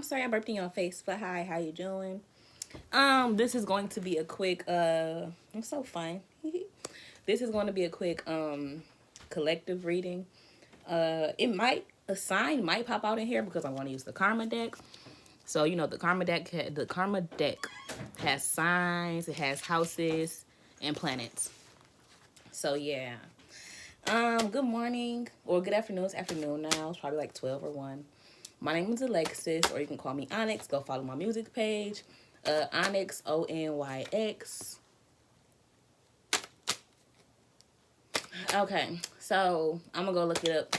I'm sorry I burped in your face, but hi, how you doing? This is going to be a quick I'm so fine. This is going to be a quick collective reading. It might a sign might pop out in here because I want to use the karma deck. So you know the karma deck has signs, it has houses and planets. So yeah. Good morning or good afternoon. It's afternoon now. It's probably like 12 or 1. My name is Alexis, or you can call me Onyx. Go follow my music page. Onyx, Onyx. Okay, so I'm gonna go look it up.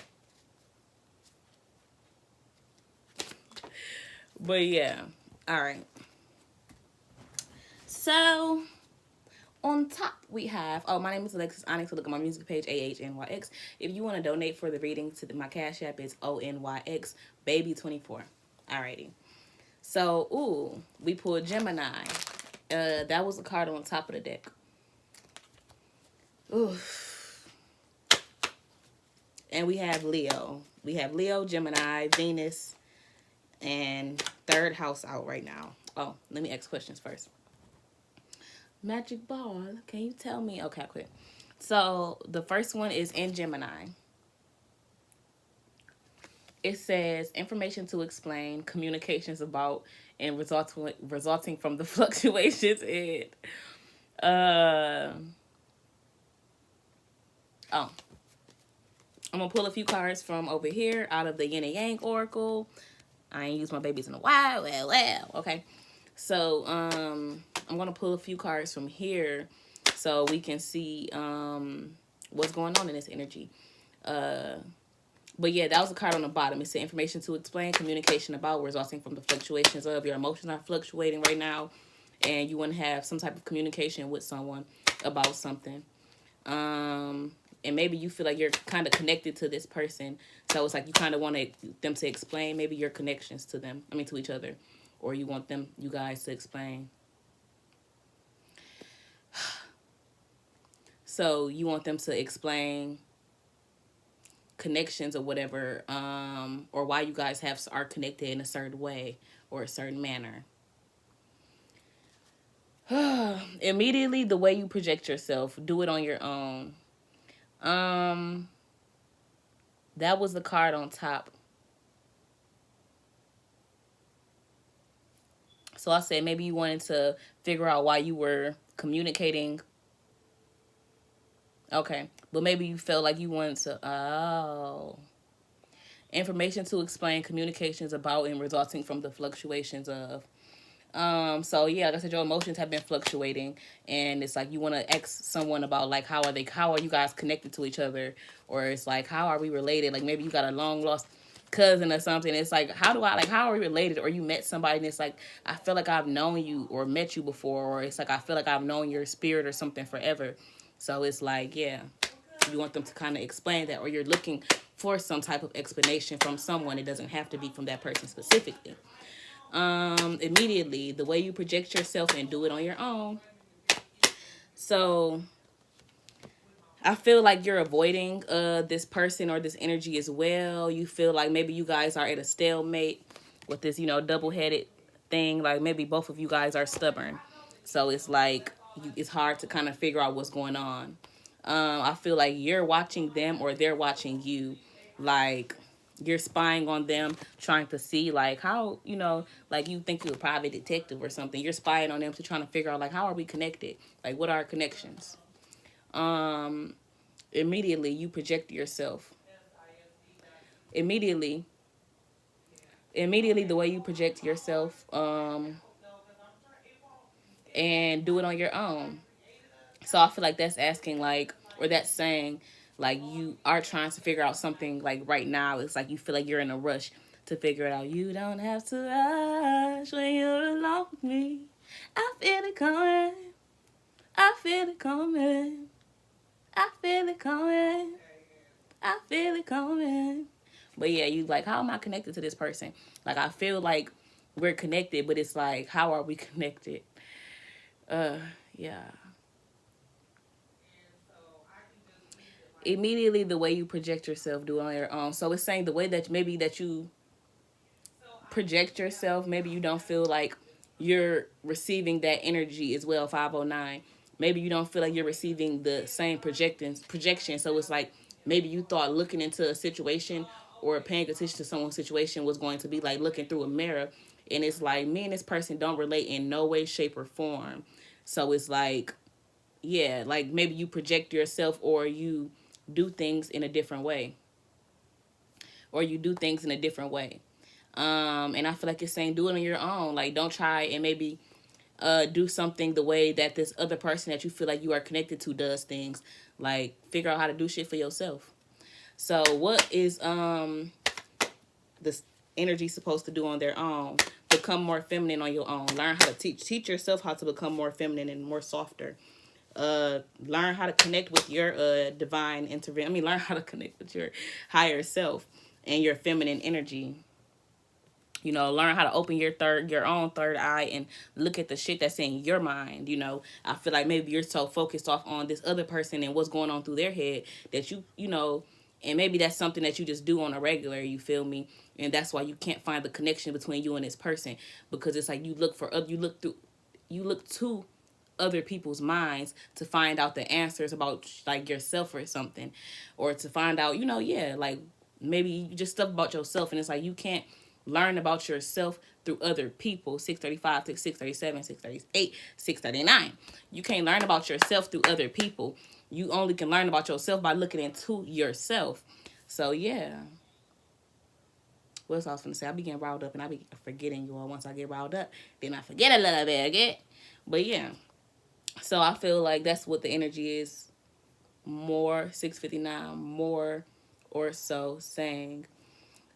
But yeah, all right. So on top we have, my name is Alexis Onyx. So look at my music page, AHNYX. If you want to donate for the reading to my cash app, it's ONYX baby24. Alrighty. So, we pulled Gemini. That was the card on top of the deck. Ooh. And we have Leo. We have Leo, Gemini, Venus, and third house out right now. Oh, let me ask questions first. Magic ball, can you tell me? Okay, I quit. So the first one is in Gemini. It says information to explain, communications about, and resulting from the fluctuations in. Oh, I'm gonna pull a few cards from over here out of the Yin and Yang Oracle. I ain't used my babies in a while. Well. Okay. So I'm gonna pull a few cards from here so we can see what's going on in this energy. But yeah, that was a card on the bottom. It said information to explain, communication about, resulting from the fluctuations of your emotions are fluctuating right now, and you want to have some type of communication with someone about something. And maybe you feel like you're kind of connected to this person, so it's like you kind of want them to explain maybe your connections to them. I mean, to each other, or you want you guys to explain. So you want them to explain connections or whatever, or why you guys are connected in a certain way or a certain manner. Immediately, the way you project yourself, do it on your own. That was the card on top. So I said maybe you wanted to figure out why you were communicating. Okay, but maybe you felt like you wanted to. Information to explain communications about and resulting from the fluctuations of. So yeah, like I said, your emotions have been fluctuating, and it's like you want to ask someone about like how are you guys connected to each other, or it's like how are we related? Like maybe you got a long lost cousin or something. It's like how are we related? Or you met somebody and it's like I feel like I've known you or met you before, or it's like I feel like I've known your spirit or something forever. So it's like yeah, you want them to kind of explain that, or you're looking for some type of explanation from someone. It doesn't have to be from that person specifically. Immediately, the way you project yourself and do it on your own. So I feel like you're avoiding this person or this energy as well. You feel like maybe you guys are at a stalemate with this, double-headed thing. Like maybe both of you guys are stubborn. So it's like it's hard to kind of figure out what's going on. I feel like you're watching them or they're watching you. Like you're spying on them, trying to see like how, like you think you're a private detective or something. You're spying on them to trying to figure out like how are we connected? Like what are our connections? Immediately you project yourself. Immediately, the way you project yourself, and do it on your own. So I feel like that's asking like, or that's saying like you are trying to figure out something like right now. It's like you feel like you're in a rush to figure it out. You don't have to rush when you're alone with me. I feel it coming. I feel it coming. I feel it coming. I feel it coming. But yeah, you like, how am I connected to this person? Like, I feel like we're connected, but it's like, how are we connected? Yeah. Immediately, the way you project yourself, do it on your own. So it's saying the way that maybe that you project yourself. Maybe you don't feel like you're receiving that energy as well, 509. Maybe you don't feel like you're receiving the same projection. So it's like maybe you thought looking into a situation or paying attention to someone's situation was going to be like looking through a mirror. And it's like me and this person don't relate in no way, shape, or form. So it's like, yeah, like maybe you project yourself or you do things in a different way. Or you do things in a different way. And I feel like it's saying do it on your own. Like don't try and maybe do something the way that this other person that you feel like you are connected to does things. Like figure out how to do shit for yourself. So what is this energy supposed to do on their own? Become more feminine on your own. Learn how to teach yourself how to become more feminine and more softer. Learn how to connect with your divine intervention. I mean, learn how to connect with your higher self and your feminine energy. You know, learn how to open your own third eye and look at the shit that's in your mind. You know, I feel like maybe you're so focused off on this other person and what's going on through their head that you know, and maybe that's something that you just do on a regular, you feel me? And that's why you can't find the connection between you and this person, because it's like you look to other people's minds to find out the answers about like yourself or something, or to find out, you know, yeah, like maybe you just stuff about yourself, and it's like you can't learn about yourself through other people. 635, 637, 638, 639. You can't learn about yourself through other people. You only can learn about yourself by looking into yourself. So yeah. What else I was gonna say? I be getting riled up and I be forgetting, you all. Once I get riled up, then I forget a little bit, okay? But yeah. So I feel like that's what the energy is. More 659, more or so saying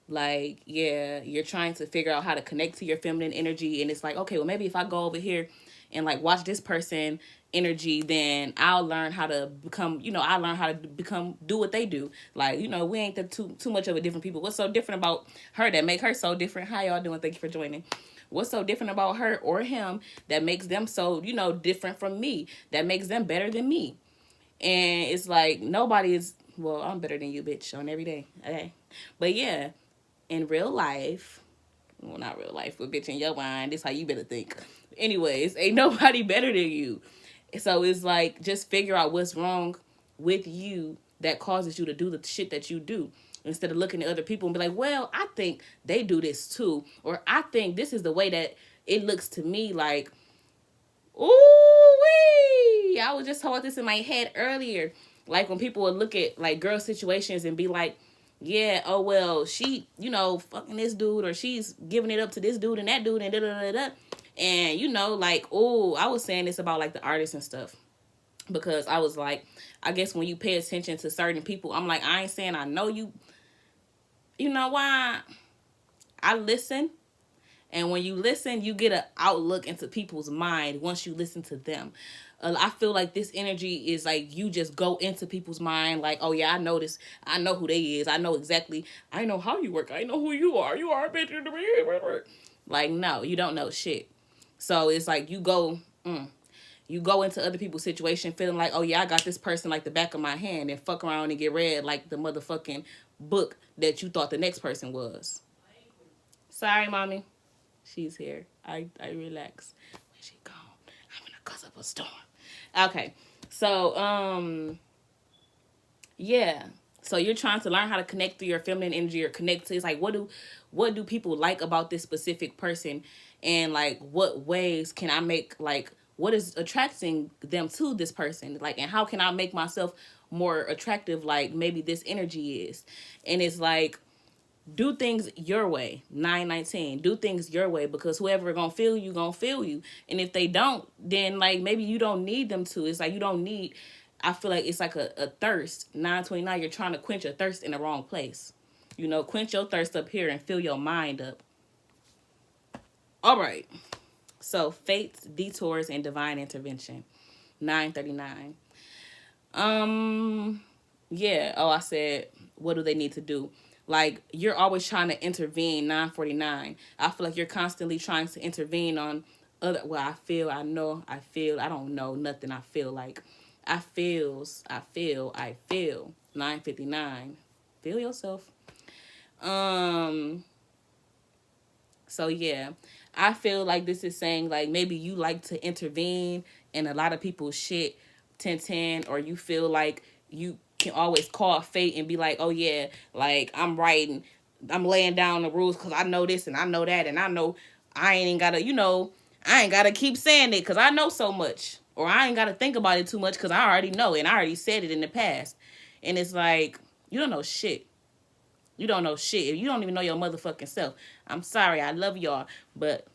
like, yeah, you're trying to figure out how to connect to your feminine energy, and it's like, okay, well maybe if I go over here and like watch this person energy, then I'll learn how to become, you know, I learn how to become, do what they do. Like, you know, we ain't too much of a different people. What's so different about her that make her so different? How y'all doing? Thank you for joining. What's so different about her or him that makes them so, you know, different from me, that makes them better than me? And it's like nobody is, well, I'm better than you, bitch, on every day, okay? But yeah, in real life, well, not real life, but bitch, in your mind, this how you better think. Anyways, ain't nobody better than you. So it's like, just figure out what's wrong with you that causes you to do the shit that you do, instead of looking at other people and be like, well, I think they do this too, or I think this is the way that it looks to me. Like, ooh wee, I was just talking about this in my head earlier. Like when people would look at like girl situations and be like, yeah, oh well, she, you know, fucking this dude, or she's giving it up to this dude and that dude and da da da da. And you know, like, oh, I was saying this about like the artists and stuff, because I was like, I guess when you pay attention to certain people, I'm like, I ain't saying I know you. You know why? I listen, and when you listen, you get an outlook into people's mind once you listen to them. I feel like this energy is like you just go into people's mind like, oh yeah, I know this. I know who they is. I know exactly. I know how you work. I know who you are. You are a bitch. Like, no, you don't know shit. So it's like you go into other people's situation feeling like, oh yeah, I got this person like the back of my hand, and fuck around and get read like the motherfucking book that you thought the next person was. Sorry, mommy. She's here. I relax. When she gone, I'm gonna cause up a storm. Okay. So, yeah. So you're trying to learn how to connect through your feminine energy, or connect to, it's like, what do people like about this specific person, and like what ways can I make, like what is attracting them to this person, like, and how can I make myself more attractive like maybe this energy is. And it's like, do things your way. 919, do things your way, because whoever gonna feel you gonna feel you, and if they don't, then like maybe you don't need them to. It's like you don't need, I feel like it's like a thirst. 929, you're trying to quench a thirst in the wrong place. You know, quench your thirst up here and fill your mind up. All right, so fates, detours, and divine intervention. 939. Yeah. Oh, I said, what do they need to do? Like, you're always trying to intervene. 949. I feel like you're constantly trying to intervene on other. Well, I don't know nothing. I feel like I feels. I feel. 959. Feel yourself. So yeah, I feel like this is saying like maybe you like to intervene in a lot of people's shit 1010, or you feel like you can always call fate and be like, oh yeah, like I'm writing, I'm laying down the rules because I know this and I know that and I know I ain't gotta, I ain't gotta keep saying it because I know so much, or I ain't gotta think about it too much because I already know and I already said it in the past. And it's like, you don't know shit. You don't know shit. If you don't even know your motherfucking self, I'm sorry, I love y'all, but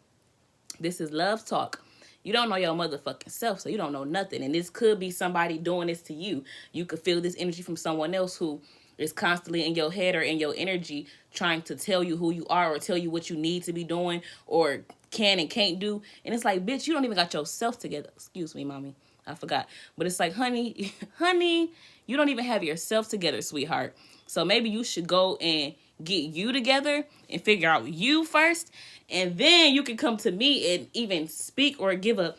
this is love talk. You don't know your motherfucking self, so you don't know nothing. And this could be somebody doing this to you. You could feel this energy from someone else who is constantly in your head or in your energy trying to tell you who you are or tell you what you need to be doing or can and can't do. And it's like, bitch, you don't even got yourself together. Excuse me, mommy. I forgot. But it's like, honey, honey, you don't even have yourself together, sweetheart. So maybe you should go and get you together and figure out you first. And then you can come to me and even speak or give a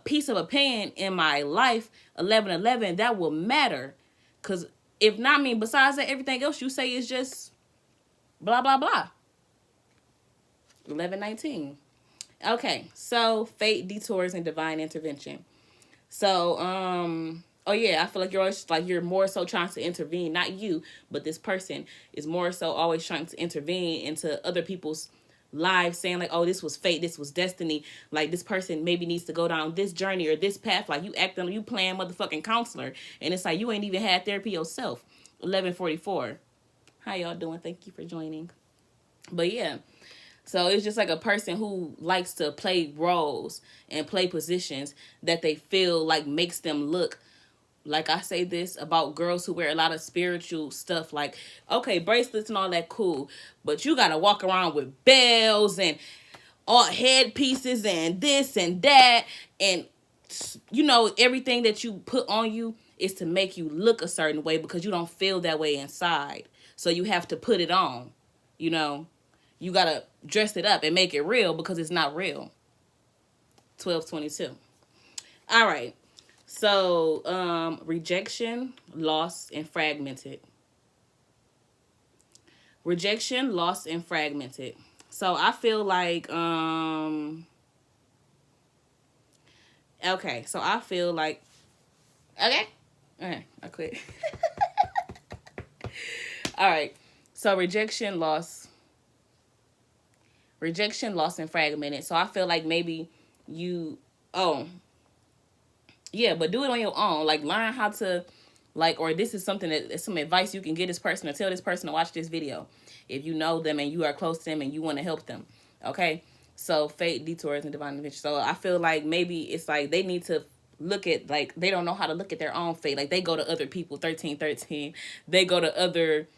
piece of opinion in my life, 1111, that will matter. Because if not me, besides that, everything else you say is just blah, blah, blah. 1119. Okay, so fate, detours, and divine intervention. So, oh yeah, I feel like you're always like you're more so trying to intervene, not you, but this person is more so always trying to intervene into other people's lives, saying like, oh, this was fate, this was destiny, like this person maybe needs to go down this journey or this path, like you acting, you playing motherfucking counselor, and it's like you ain't even had therapy yourself. 1144. How y'all doing? Thank you for joining. But yeah, so it's just like a person who likes to play roles and play positions that they feel like makes them look, like I say this about girls who wear a lot of spiritual stuff, like, okay, bracelets and all that, cool, but you gotta walk around with bells and all headpieces and this and that, and everything that you put on you is to make you look a certain way because you don't feel that way inside, so you have to put it on. you know you gotta dress it up and make it real because it's not real. 1222. All right. So, rejection, lost, and fragmented. Rejection, lost, and fragmented. So I feel like, okay. So I feel like, okay. Okay, I quit. All right. So rejection, lost, and fragmented. So I feel like maybe you, oh, yeah, but do it on your own. Like, learn how to, like, or this is something that some advice you can get this person, or tell this person to watch this video if you know them and you are close to them and you want to help them. Okay? So, fate, detours, and divine intervention. So, I feel like maybe it's like they need to look at, like, they don't know how to look at their own fate. Like, they go to other people, 1313. They go to other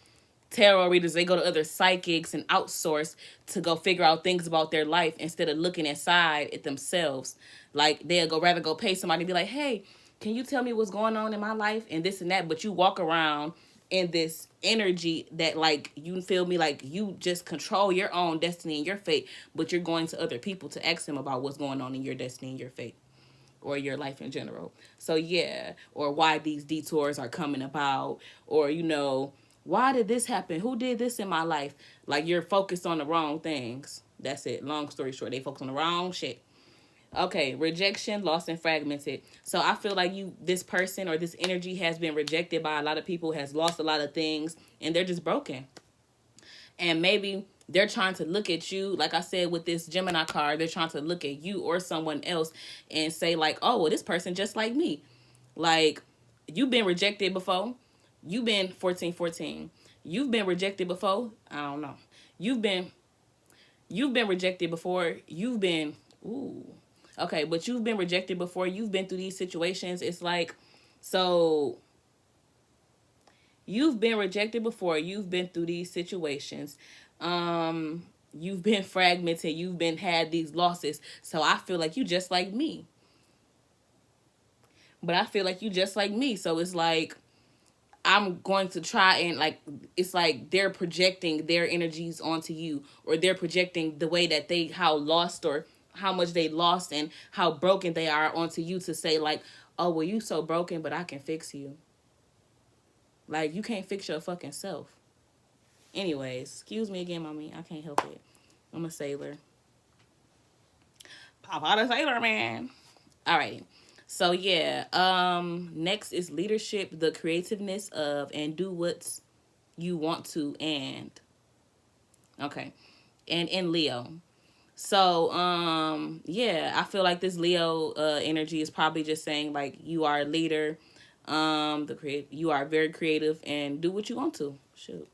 tarot readers, they go to other psychics and outsource to go figure out things about their life instead of looking inside at themselves. Like, they'll rather go pay somebody to be like, hey, can you tell me what's going on in my life and this and that? But you walk around in this energy that, like, you feel me, like you just control your own destiny and your fate, but you're going to other people to ask them about what's going on in your destiny and your fate, or your life in general. So yeah, or why these detours are coming about, or why did this happen? Who did this in my life? Like, you're focused on the wrong things. That's it. Long story short, they focus on the wrong shit. Okay, rejection, lost, and fragmented. So I feel like this person or this energy has been rejected by a lot of people, has lost a lot of things, and they're just broken. And maybe they're trying to look at you, like I said with this Gemini card, they're trying to look at you or someone else and say like, oh, well, this person just like me. Like, you've been rejected before. You've been 1414. You've been rejected before. I don't know. You've been rejected before. You've been, ooh. Okay, but you've been rejected before. You've been through these situations. It's like, so you've been rejected before. You've been through these situations. You've been fragmented. You've been had these losses. So I feel like you just like me. But I feel like you just like me. So it's like, I'm going to try and, like, it's like they're projecting their energies onto you, or they're projecting the way that how lost or how much they lost and how broken they are onto you to say like, oh, well, you so broken, but I can fix you. Like, you can't fix your fucking self. Anyways, excuse me again, mommy. I can't help it. I'm a sailor. Pop out a Sailor Man. Alrighty. So yeah. Next is leadership, the creativeness of and do what you want to and okay. And in Leo. So, yeah, I feel like this Leo energy is probably just saying like you are a leader, you are very creative and do what you want to. Shoot.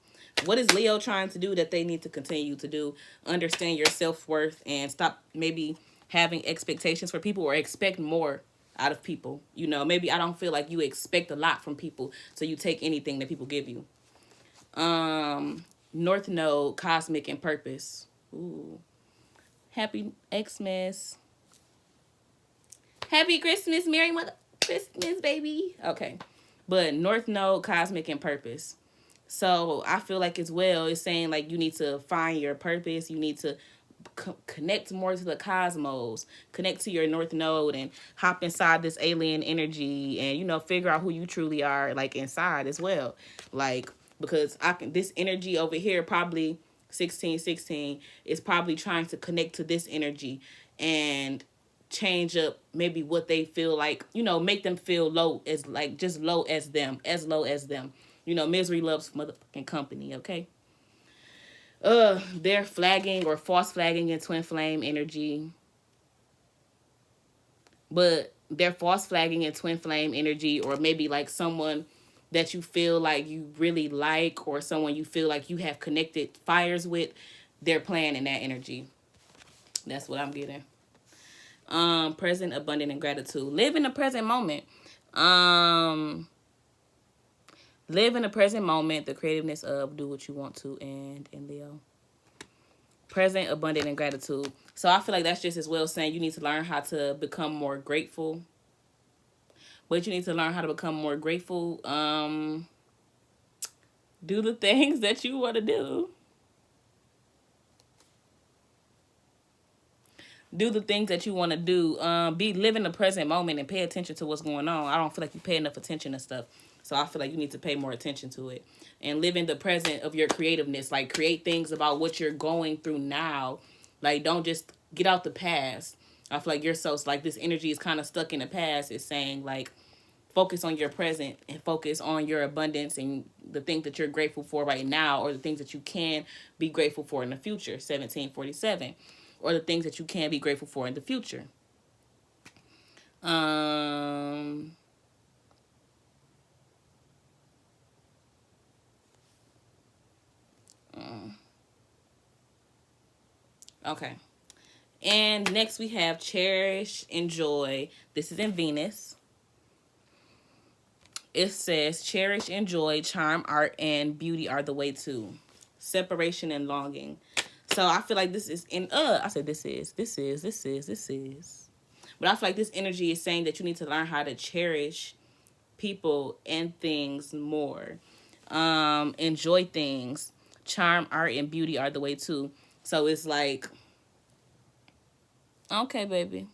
What is Leo trying to do that they need to continue to do? Understand your self-worth and stop maybe having expectations for people or expect more out of people. You know, maybe I don't feel like you expect a lot from people, so you take anything that people give you. North Node, cosmic and purpose. Ooh. Happy Xmas. Happy Christmas, Merry Mother Christmas, baby. Okay. But North Node, cosmic and purpose. So I feel like as well, it's saying like you need to find your purpose. You need to connect more to the cosmos, connect to your North Node and hop inside this alien energy and, you know, figure out who you truly are like inside as well. Like, because this energy over here probably 1616 is probably trying to connect to this energy and change up maybe what they feel like, you know, make them feel low as like just low as them, as low as them. You know, misery loves motherfucking company, okay? They're flagging or false flagging in twin flame energy. But they're false flagging in twin flame energy, or maybe like someone that you feel like you really like, or someone you feel like you have connected fires with, they're playing in that energy. That's what I'm getting. Present, abundant, and gratitude. Live in the present moment. Live in the present moment, the creativeness of do what you want to, and in Leo. Present, abundant, and gratitude. So I feel like that's just as well saying you need to learn how to become more grateful. But you need to learn how to become more grateful. Do the things that you want to do. Do the things that you want to do. Be live in the present moment and pay attention to what's going on. I don't feel like you pay enough attention to stuff. So I feel like you need to pay more attention to it. And live in the present of your creativeness. Like, create things about what you're going through now. Like, don't just get out the past. I feel like you're so, like, this energy is kind of stuck in the past. It's saying, like, focus on your present and focus on your abundance and the things that you're grateful for right now, or the things that you can be grateful for in the future. 1747. Or the things that you can be grateful for in the future. Okay. And next we have cherish, enjoy. This is in Venus. It says cherish, enjoy, charm, art, and beauty are the way to. Separation and longing. So I feel like this is in I said this is. But I feel like this energy is saying that you need to learn how to cherish people and things more. Enjoy things. Charm, art, and beauty are the way too. So it's like, okay, baby.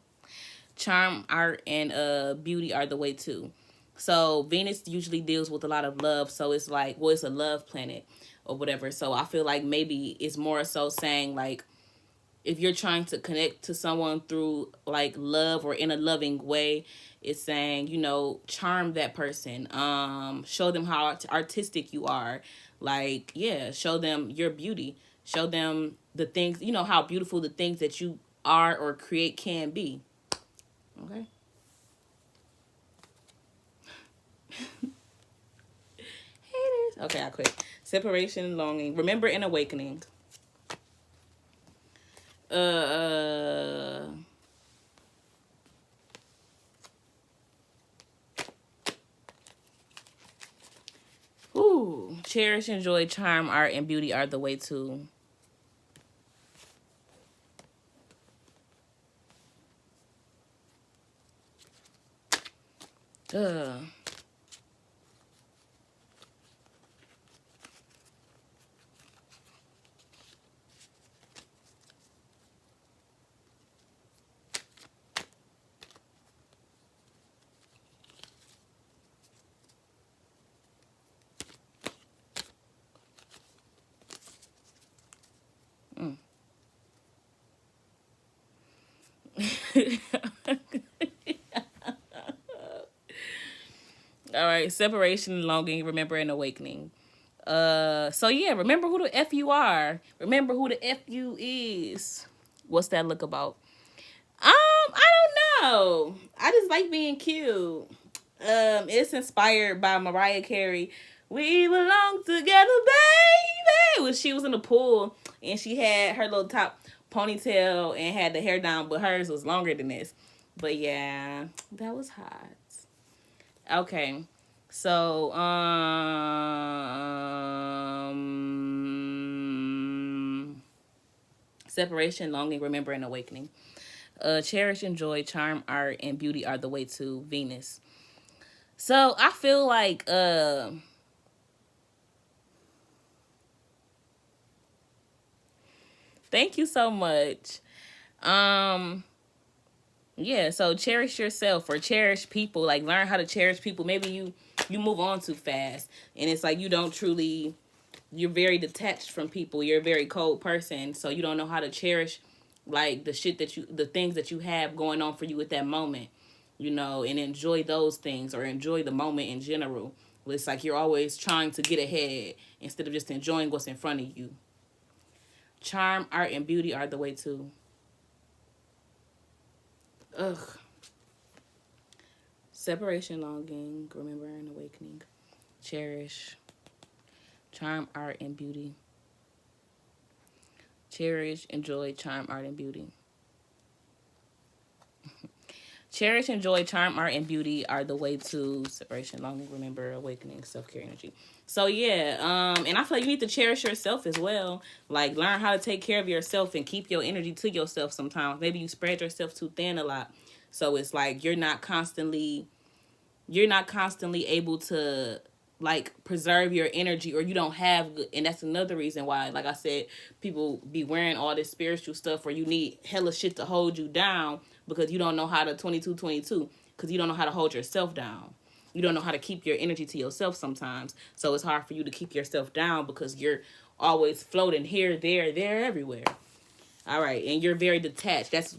Charm, art, and beauty are the way too. So Venus usually deals with a lot of love. So it's like, well, it's a love planet or whatever. So I feel like maybe it's more so saying like, if you're trying to connect to someone through like love or in a loving way, it's saying, you know, charm that person. Show them how artistic you are. Like, yeah, show them your beauty. Show them the things, you know, how beautiful the things that you are or create can be. Okay. Haters. Okay, I quit. Separation and longing. Remember and awakening. Ooh. Cherish, enjoy, charm, art, and beauty are the way to. Uh. right. Separation, longing, remember, and awakening. So yeah, remember who the F you are. Remember who the F you is. What's that look about? I don't know. I just like being cute. It's inspired by Mariah Carey. We belong together, baby. When she was in the pool and she had her little top ponytail and had the hair down, but hers was longer than this. But yeah, that was hot. Okay. So, separation, longing, remember, and awakening. Cherish and joy, charm, art, and beauty are the way to Venus. So I feel like thank you so much. Um yeah, so cherish yourself or cherish people, like learn how to cherish people. Maybe you move on too fast and it's like you don't truly, you're very detached from people. You're a very cold person, so you don't know how to cherish like the things that you have going on for you at that moment, and enjoy those things or enjoy the moment in general. It's like you're always trying to get ahead instead of just enjoying what's in front of you. Charm, art, and beauty are the way too. Ugh. Separation, longing, remember, and awakening. Cherish. Charm, art, and beauty. Cherish, enjoy, charm, art, and beauty. Cherish, enjoy, charm, art, and beauty are the way to separation, longing, remember, awakening, self-care energy. So yeah, and I feel like you need to cherish yourself as well. Like learn how to take care of yourself and keep your energy to yourself sometimes. Maybe you spread yourself too thin a lot. So it's like you're not constantly able to like preserve your energy, or you don't have good, and that's another reason why, like I said, people be wearing all this spiritual stuff where you need hella shit to hold you down because you don't know how to 22 because you don't know how to hold yourself down. You don't know how to keep your energy to yourself sometimes, so it's hard for you to keep yourself down because you're always floating here, there, everywhere. All right, and you're very detached. That's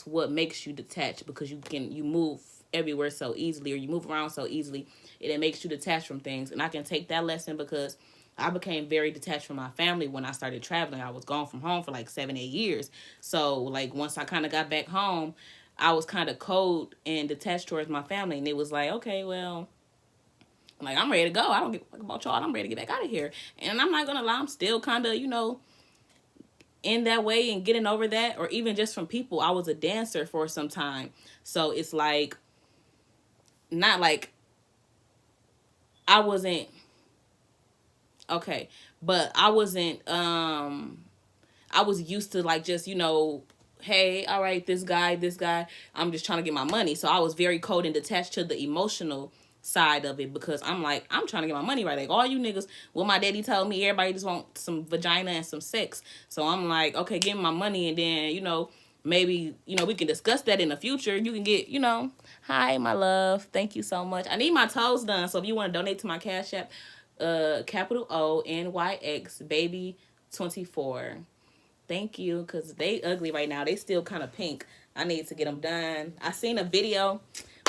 what makes you detached, because you move everywhere so easily, or you move around so easily, and it makes you detached from things. And I can take that lesson because I became very detached from my family when I started traveling. I was gone from home for like 7, 8 years. So like once I kind of got back home, I was kind of cold and detached towards my family, and it was like, okay, well, like I'm ready to go. I don't give a fuck about y'all. I'm ready to get back out of here. And I'm not gonna lie, I'm still kind of in that way and getting over that. Or even just from people, I was a dancer for some time, so it's like not like I wasn't okay, but I was used to like just hey, all right, this guy, I'm just trying to get my money. So I was very cold and detached to the emotional side of it, because I'm like, I'm trying to get my money right. Like all you niggas, what my daddy told me, everybody just want some vagina and some sex. So I'm like, okay, give me my money, and then maybe we can discuss that in the future. You can get hi my love, thank you so much. I need my toes done, so if you want to donate to my Cash App, capital ONYX baby 24. Thank you, because they ugly right now. They still kind of pink. I need to get them done. I seen a video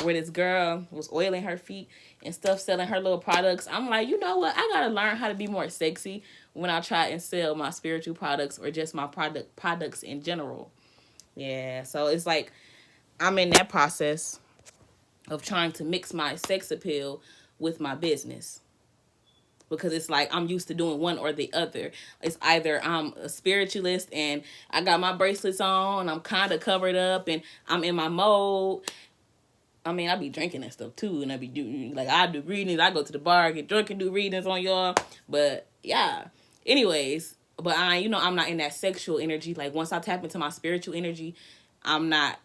where this girl was oiling her feet and stuff, selling her little products. I'm like, you know what? I got to learn how to be more sexy when I try and sell my spiritual products or just my products in general. Yeah, so it's like I'm in that process of trying to mix my sex appeal with my business, because it's like I'm used to doing one or the other. It's either I'm a spiritualist and I got my bracelets on, I'm kind of covered up and I'm in my mode. I mean, I be drinking and stuff too, and I be doing like I do readings. I go to the bar, get drunk, and do readings on y'all. But yeah, anyways, but I'm not in that sexual energy. Like once I tap into my spiritual energy, I'm not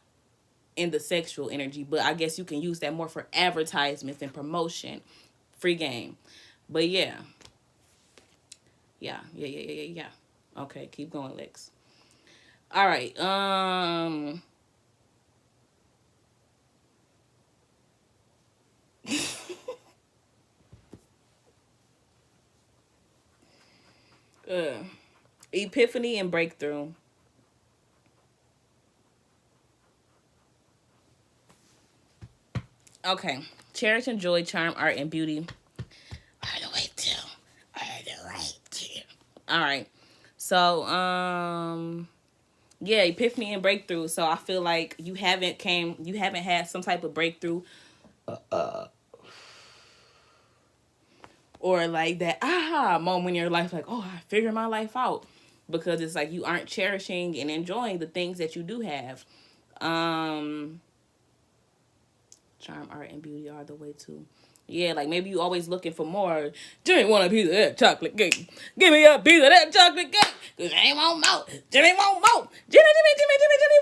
in the sexual energy. But I guess you can use that more for advertisements and promotion, free game. But yeah. Yeah. Okay, keep going, Lex. All right. uh, Epiphany and breakthrough. Okay. Cherish, enjoy, charm, art, and beauty are the way to. Are the way to. All right. So, yeah, epiphany and breakthrough. So I feel like you haven't had some type of breakthrough, or like that aha moment in your life, like, oh, I figured my life out, because it's like you aren't cherishing and enjoying the things that you do have. Um, Charm, art, and beauty are the way to. Yeah, like maybe you always looking for more. Jimmy want a piece of that chocolate cake. Give me a piece of that chocolate cake. Cause I ain't want more. Jimmy want more. Jimmy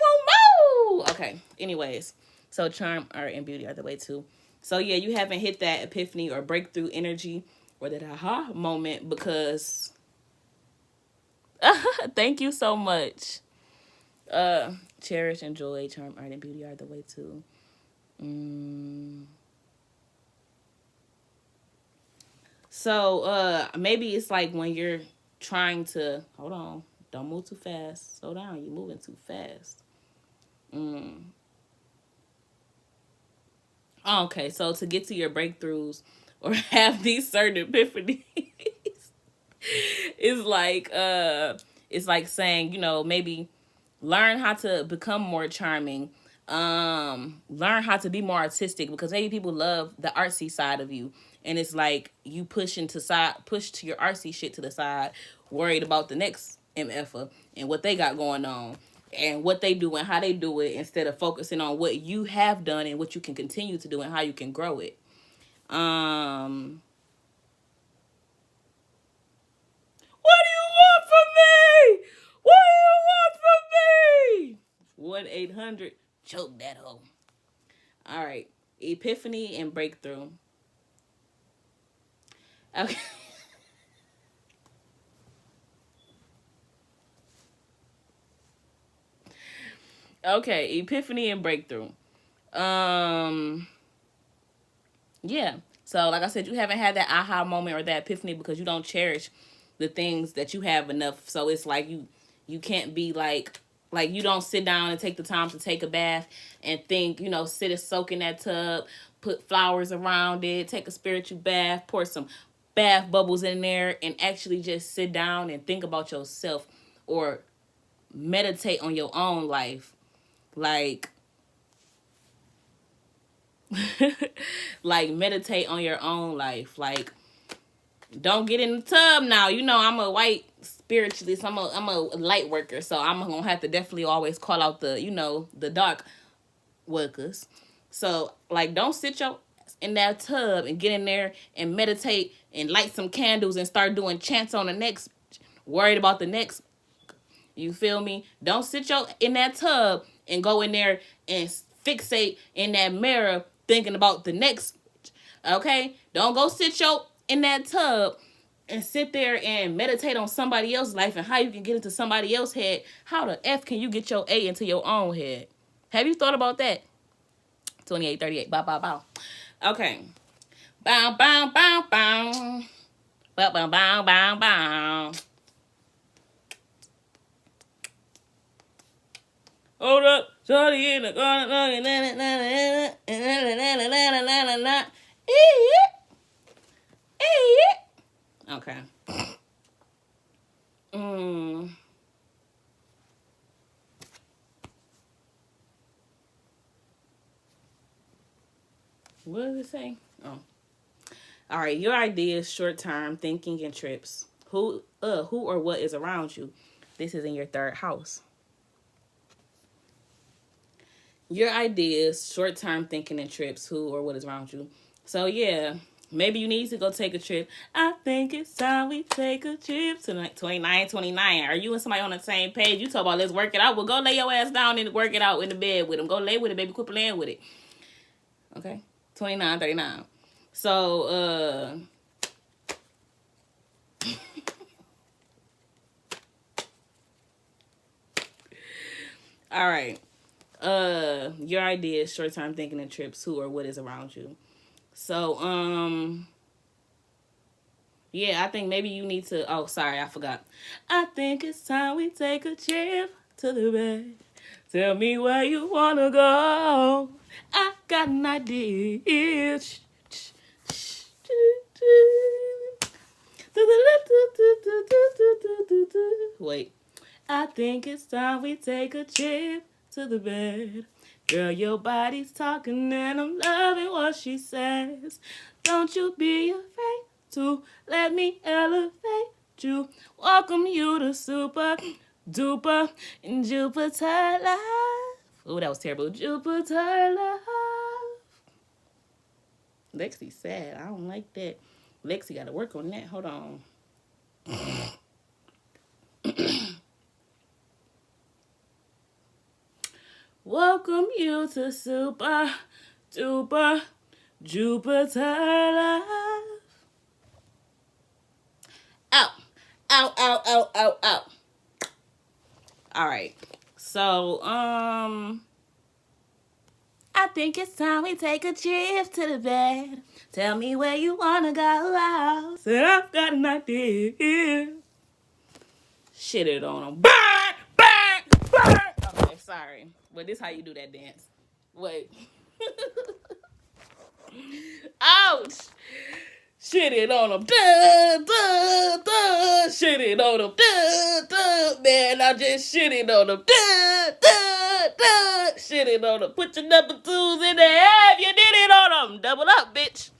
want more. Okay. Anyways, so charm, art, and beauty are the way too. So yeah, you haven't hit that epiphany or breakthrough energy or that aha moment because thank you so much. Cherish, enjoy, charm, art, and beauty are the way too. So maybe it's like when you're trying to hold on, don't move too fast. Slow down, you're moving too fast. Okay, so to get to your breakthroughs or have these certain epiphanies, it's like saying, maybe learn how to become more charming, learn how to be more artistic, because maybe people love the artsy side of you, and it's like you push to your artsy shit to the side, worried about the next mf'er and what they got going on and what they do and how they do it, instead of focusing on what you have done and what you can continue to do and how you can grow it. What do you want from me? What do you want from me? 1-800 choke that hoe. All right. Epiphany and breakthrough. Okay. Okay. Epiphany and breakthrough. Um. Yeah. So, like I said, you haven't had that aha moment or that epiphany because you don't cherish the things that you have enough. So it's like you can't be like you don't sit down and take the time to take a bath and think, sit and soak in that tub, put flowers around it, take a spiritual bath, pour some bath bubbles in there, and actually just sit down and think about yourself or meditate on your own life. Like, like meditate on your own life. Like, don't get in the tub now. I'm a white spiritualist. I'm a light worker, so I'm gonna have to definitely always call out the dark workers. So like, don't sit your in that tub and get in there and meditate and light some candles and start doing chants on the next. Worried about the next. You feel me? Don't sit your in that tub and go in there and fixate in that mirror thinking about the next. Okay? Don't go sit your in that tub and sit there and meditate on somebody else's life and how you can get into somebody else's head. How the F can you get your A into your own head? Have you thought about that? 2838. Bow, bow, bow. Okay. Bow, bow, bow, bow. Bow, bow, bow, bow, bow. Hold up, shorty in the corner. Okay. What does it say? Oh. All right. Your ideas, short-term thinking, and trips. Who or what is around you? This is in your third house. Your ideas, short-term thinking, and trips. Who or what is around you? So yeah, maybe you need to go take a trip. I think it's time we take a trip tonight. 29. Are you and somebody on the same page? You talk about let's work it out. Well, go lay your ass down and work it out in the bed with them. Go lay with it, baby. Quit playing with it. Okay. 29. So, all right. Your ideas, short-term thinking, and trips. Who or what is around you? So, yeah, I think maybe you need to. Oh, sorry, I forgot. I think it's time we take a trip to the bay. Tell me where you wanna go. I got an idea. Wait. I think it's time we take a trip to the bed. Girl, your body's talking and I'm loving what she says. Don't you be afraid to let me elevate you. Welcome you to super duper Jupiter Love. Oh, that was terrible. Jupiter Love. Lexi sad. I don't like that. Lexi got to work on that. Hold on. Welcome you to super duper Jupiter Love. Out. Out, out, out, out, out. All right. So, I think it's time we take a trip to the bed. Tell me where you wanna go out. Said I've got an idea. Shit it on them. Bang! Bang! Bang! Okay, sorry. But this how you do that dance. Wait. Ouch! Shit it on them. Duh, duh, duh. Shit it on them. Duh, duh. Man, I just shit it on them. Duh, duh, duh. Shit it on them. Put your number twos in the air. You did it on them. Double up, bitch.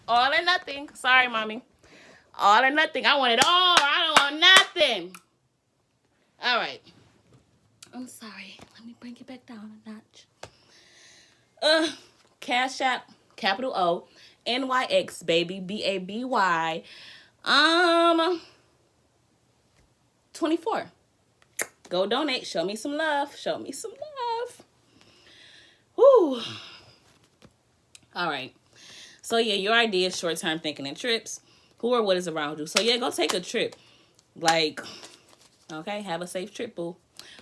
All or nothing. Sorry, mommy. All or nothing. I want it all. I don't want nothing. All right. I'm sorry. Let me bring it back down a notch. Cash App, capital O, NYX, baby, BABY. 24. Go donate. Show me some love. Show me some love. Woo. All right. So, yeah, your idea is short-term thinking and trips. Who or what is around you? So, yeah, go take a trip. Like, okay, have a safe trip, boo.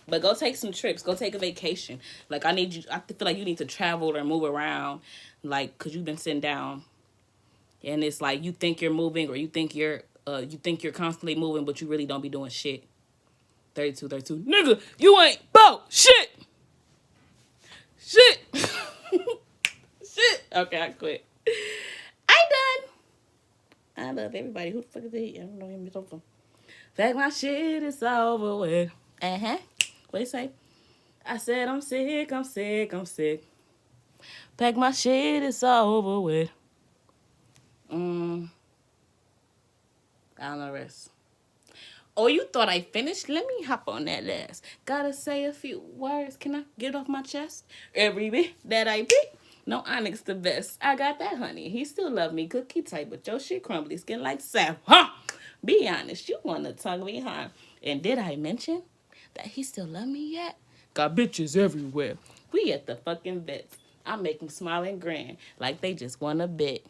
But go take some trips. Go take a vacation. Like, I feel like you need to travel or move around. Like, because you've been sitting down. And it's like you think you're moving or you think you're constantly moving, but you really don't be doing shit. 32. Nigga, you ain't about shit. Shit. Shit. Okay, I quit. I done. I love everybody. Who the fuck is he? I don't know him. In fact, my shit is over with. What you say? I said I'm sick. Pack my shit, it's over with. I don't know the rest. Oh, you thought I finished? Let me hop on that last. Gotta say a few words. Can I get off my chest? Every bit that I pick. No, Onyx the best. I got that, honey. He still love me. Cookie type, but your shit crumbly. Skin like sap. Huh? Be honest. You wanna tongue me, huh? And did I mention that he still love me yet? Got bitches everywhere. We at the fucking vets. I make them smile and grin like they just want a bit.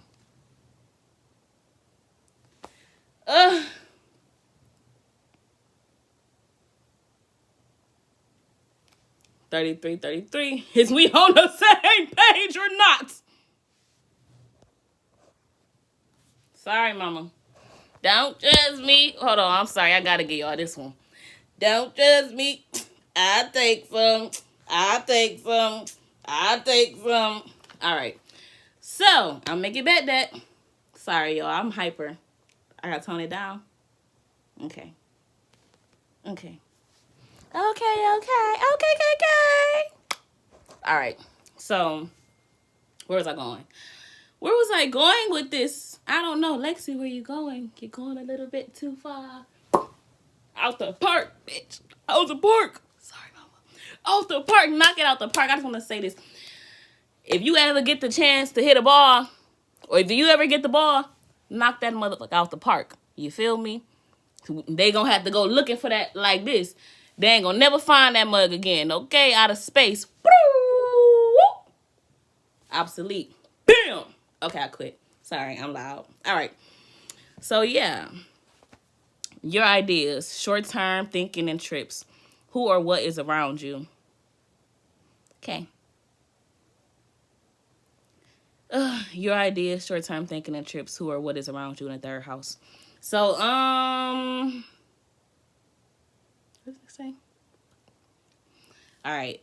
33. Is we on the same page or not? Sorry, mama. Don't judge me. Hold on, I'm sorry. I gotta get y'all this one. Don't judge me. I take some. All right. So, I'll make it back that. Sorry, y'all. I'm hyper. I gotta tone it down. Okay. All right. So, where was I going? Where was I going with this? I don't know. Lexi, where you going? You're going a little bit too far. Out the park, bitch. Out the park. Sorry, mama. Out the park. Knock it out the park. I just want to say this. If you ever get the chance to hit a ball, or if you ever get the ball, knock that motherfucker out the park. You feel me? They gonna have to go looking for that like this. They ain't gonna never find that mug again, okay? Out of space. Obsolete. Bam! Okay, I quit. Sorry, I'm loud. All right. So, yeah. Your ideas. Short-term thinking and trips. Who or what is around you? Okay. Your ideas. Short-term thinking and trips. Who or what is around you in the third house. So, what did it say? All right.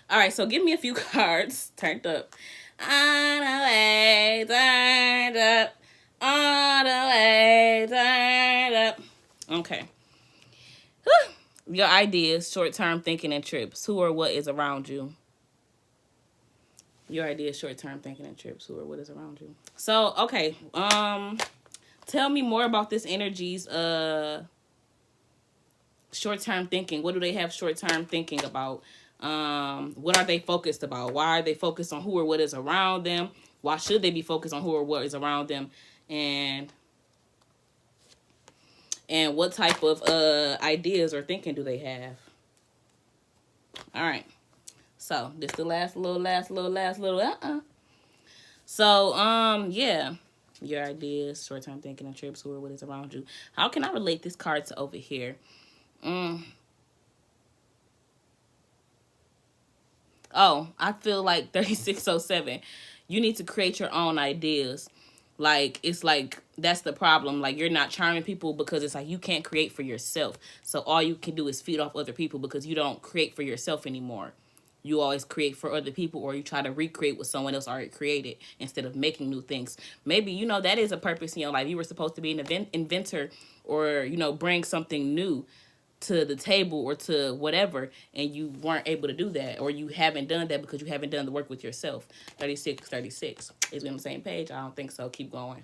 All right. So give me a few cards. Turned up. On the way, turned up. On the way, turned up. Okay. Your ideas, short-term thinking, and trips. Who or what is around you? Your ideas, short-term thinking, and trips. Who or what is around you? So, okay. Tell me more about this energy's short-term thinking. What do they have short-term thinking about? What are they focused about? Why are they focused on who or what is around them? Why should they be focused on who or what is around them? And what type of ideas or thinking do they have? All right. So this the last little. So yeah. Your ideas, short-term thinking, and trips. Who or what is around you? How can I relate this card to over here? Oh, I feel like 3607. You need to create your own ideas. Like, it's like, that's the problem. Like, you're not charming people because it's like you can't create for yourself. So all you can do is feed off other people because you don't create for yourself anymore. You always create for other people, or you try to recreate what someone else already created instead of making new things. Maybe, that is a purpose in your life. You were supposed to be an inventor, or, bring something new to the table or to whatever, and you weren't able to do that, or you haven't done that because you haven't done the work with yourself. 36. Is we on the same page? I don't think so. Keep going.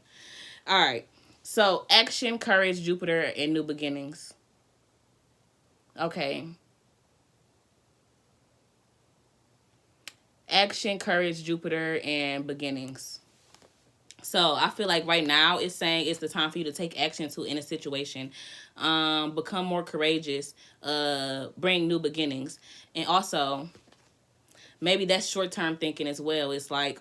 All right. So action, courage, Jupiter, and new beginnings. Okay. Action, courage, Jupiter, and beginnings. So I feel like right now it's saying it's the time for you to take action in a situation, become more courageous, bring new beginnings, and also maybe that's short-term thinking as well. It's like,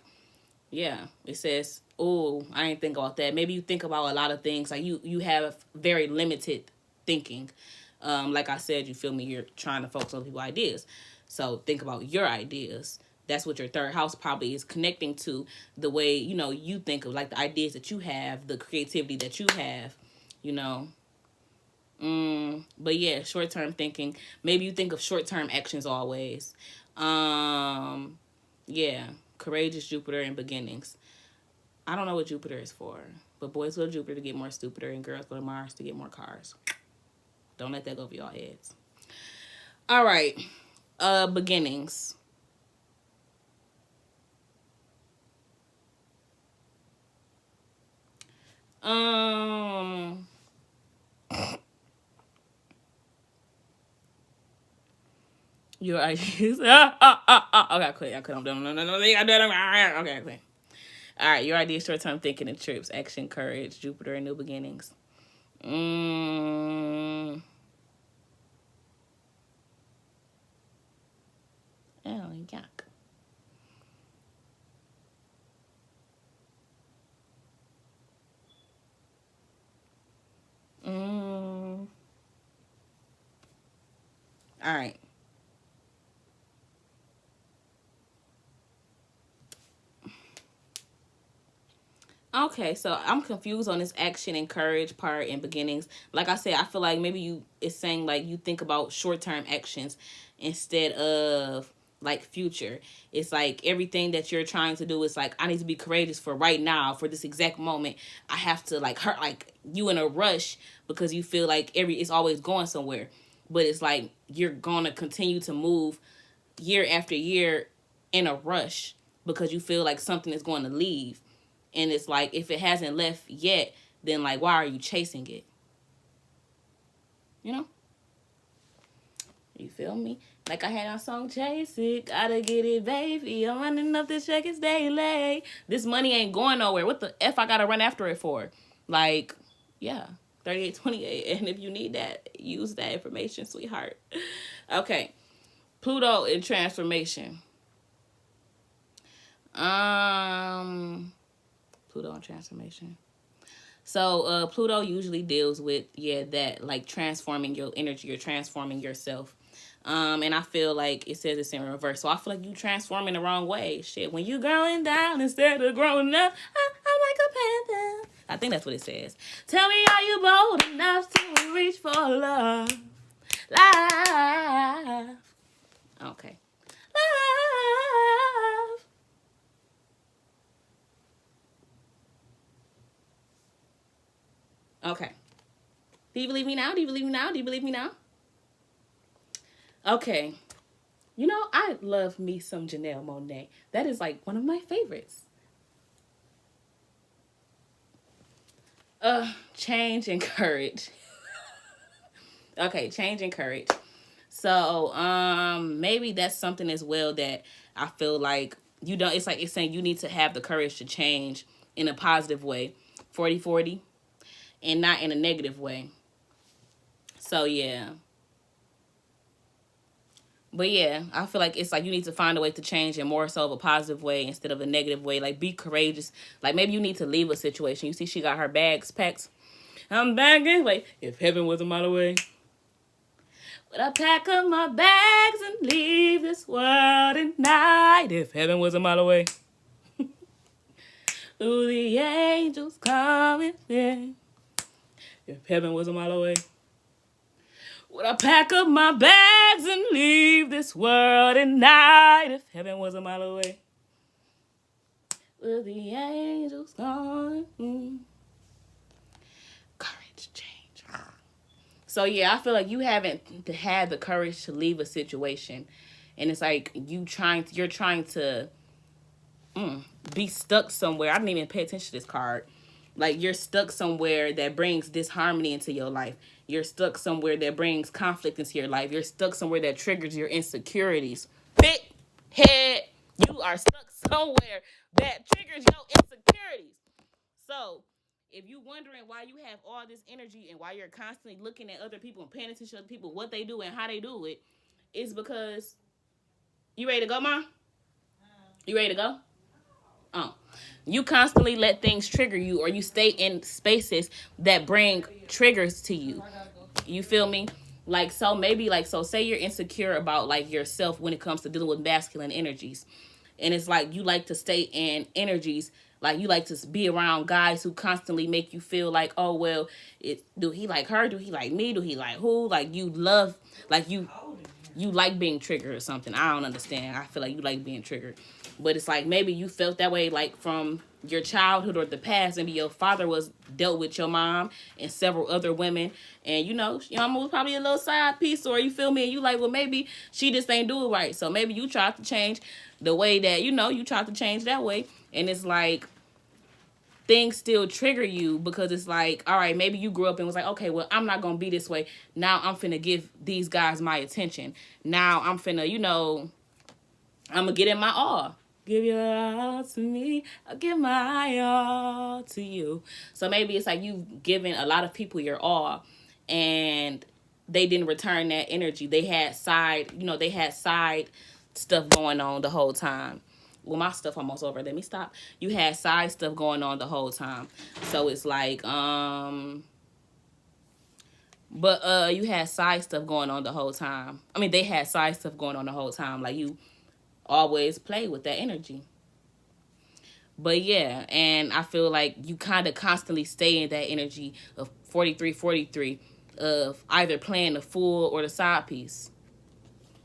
yeah, it says, oh, I didn't think about that. Maybe you think about a lot of things. Like you have very limited thinking. Like I said, you feel me? You're trying to focus on people's ideas. So think about your ideas. That's what your third house probably is connecting to, the way, you think of, like, the ideas that you have, the creativity that you have, But yeah, short-term thinking. Maybe you think of short-term actions always. Yeah, courageous, Jupiter, and beginnings. I don't know what Jupiter is for, but boys go to Jupiter to get more stupider, and girls go to Mars to get more cars. Don't let that go over your heads. All right, beginnings. Your ideas. Okay, quit. I couldn't. No. Okay, quit. All right, your ideas, short-term thinking, and trips. Action, courage, Jupiter, and new beginnings. Oh, yuck. All right. Okay, so I'm confused on this action and courage part and beginnings. Like I said, I feel like maybe it's saying like you think about short-term actions instead of like future. It's like everything that you're trying to do is like, I need to be courageous for right now, for this exact moment. I have to like hurt, like you in a rush because you feel like it's always going somewhere. But it's like you're gonna continue to move year after year in a rush because you feel like something is going to leave. And it's like, if it hasn't left yet, then like, why are you chasing it? You know? You feel me? Like I had our song, Chase It, gotta get it, baby. I'm running up the check, it's daily. This money ain't going nowhere. What the F I gotta run after it for? Like, yeah, 3828. And if you need that, use that information, sweetheart. Okay. Pluto in transformation. Pluto and transformation. So Pluto usually deals with, that, like transforming your energy or transforming yourself. And I feel like it says it's in reverse. So I feel like you transforming the wrong way. Shit, when you growing down instead of growing up, I'm like a panther. I think that's what it says. Tell me, are you bold enough to reach for love? Life. Okay. Love. Okay. Do you believe me now? Do you believe me now? Do you believe me now? Okay. You know, I love me some Janelle Monáe. That is like one of my favorites. Change and courage. Okay, change and courage. So, maybe that's something as well that I feel like you don't, it's like it's saying you need to have the courage to change in a positive way, 40-40, and not in a negative way. So, yeah. But yeah, I feel like it's like you need to find a way to change in more so of a positive way instead of a negative way. Like, be courageous. Like, maybe you need to leave a situation. You see, she got her bags packed. I'm back anyway. If heaven was a mile away, would I pack up my bags and leave this world at night? If heaven was a mile away, ooh, the angels coming in. If heaven was a mile away, would I pack up my bags and leave this world at night? If heaven was a mile away, will the angels come in? Courage, change. So yeah, I feel like you haven't had the courage to leave a situation, and it's like you're trying to be stuck somewhere. I didn't even pay attention to this card. Like, you're stuck somewhere that brings disharmony into your life. You're stuck somewhere that brings conflict into your life. You're stuck somewhere that triggers your insecurities. Big head, you are stuck somewhere that triggers your insecurities. So, if you're wondering why you have all this energy and why you're constantly looking at other people and paying attention to other people, what they do and how they do it, it's because you ready to go, Mom? You ready to go? Oh. You constantly let things trigger you, or you stay in spaces that bring triggers to you. You feel me? Like, so maybe, like, so say you're insecure about, like, yourself when it comes to dealing with masculine energies. And it's like you like to stay in energies, like you like to be around guys who constantly make you feel like, oh, well, do he like her? Do he like me? Do he like who? Like, you love, like, you like being triggered or something. I don't understand. I feel like you like being triggered. But it's like maybe you felt that way like from your childhood or the past. Maybe your father was dealt with your mom and several other women. And, you know, your mama was probably a little side piece, or you feel me? And you like, well, maybe she just ain't do it right. So maybe you tried to change the way that, you know, you tried to change that way. And it's like things still trigger you because it's like, all right, maybe you grew up and was like, okay, well, I'm not going to be this way. Now I'm finna give these guys my attention. Now I'm finna, you know, I'm going to get in my all. Give your all to me. I'll give my all to you. So maybe it's like you've given a lot of people your all and they didn't return that energy. They had side stuff going on the whole time. Well, my stuff almost over. Let me stop. You had side stuff going on the whole time. So it's like, you had side stuff going on the whole time. I mean, they had side stuff going on the whole time. Like, you always play with that energy. But yeah, and I feel like you kind of constantly stay in that energy of 43-43 of either playing the fool or the side piece.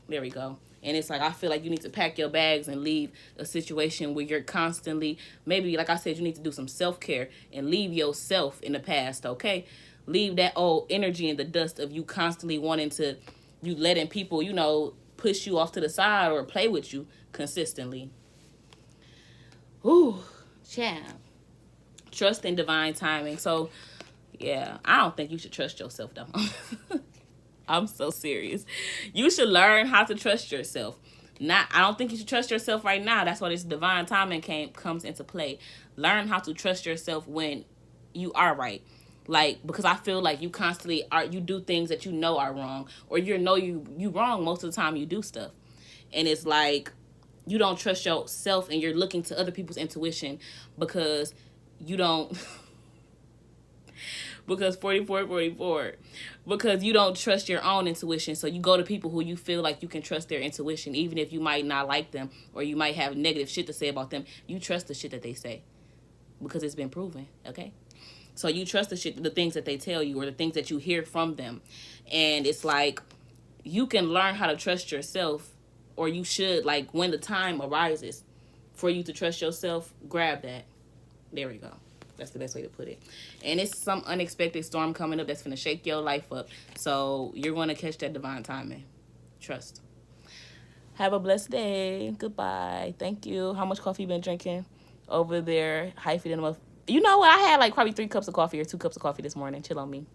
There we go. And it's like, I feel like you need to pack your bags and leave a situation where you're constantly, maybe, like I said, you need to do some self-care and leave yourself in the past, okay? Leave that old energy in the dust of you constantly wanting to, you letting people, you know, push you off to the side or play with you consistently. Ooh, yeah. Trust in divine timing. So, yeah, I don't think you should trust yourself, though. I'm so serious. You should learn how to trust yourself. I don't think you should trust yourself right now. That's why this divine timing comes into play. Learn how to trust yourself when you are right. Like, because I feel like you constantly you do things that you know are wrong, or you wrong most of the time you do stuff. And it's like you don't trust yourself and you're looking to other people's intuition because you don't because 44 because you don't trust your own intuition. So you go to people who you feel like you can trust their intuition, even if you might not like them or you might have negative shit to say about them. You trust the shit that they say because it's been proven. Okay, so you trust the things that they tell you or the things that you hear from them. And it's like you can learn how to trust yourself or you should, like, when the time arises for you to trust yourself, grab that. There we go. That's the best way to put it. And it's some unexpected storm coming up that's going to shake your life up. So you're going to catch that divine timing. Trust. Have a blessed day. Goodbye. Thank you. How much coffee you been drinking over there? Hyphen in the. You know what? I had like probably 3 cups of coffee or 2 cups of coffee this morning. Chill on me.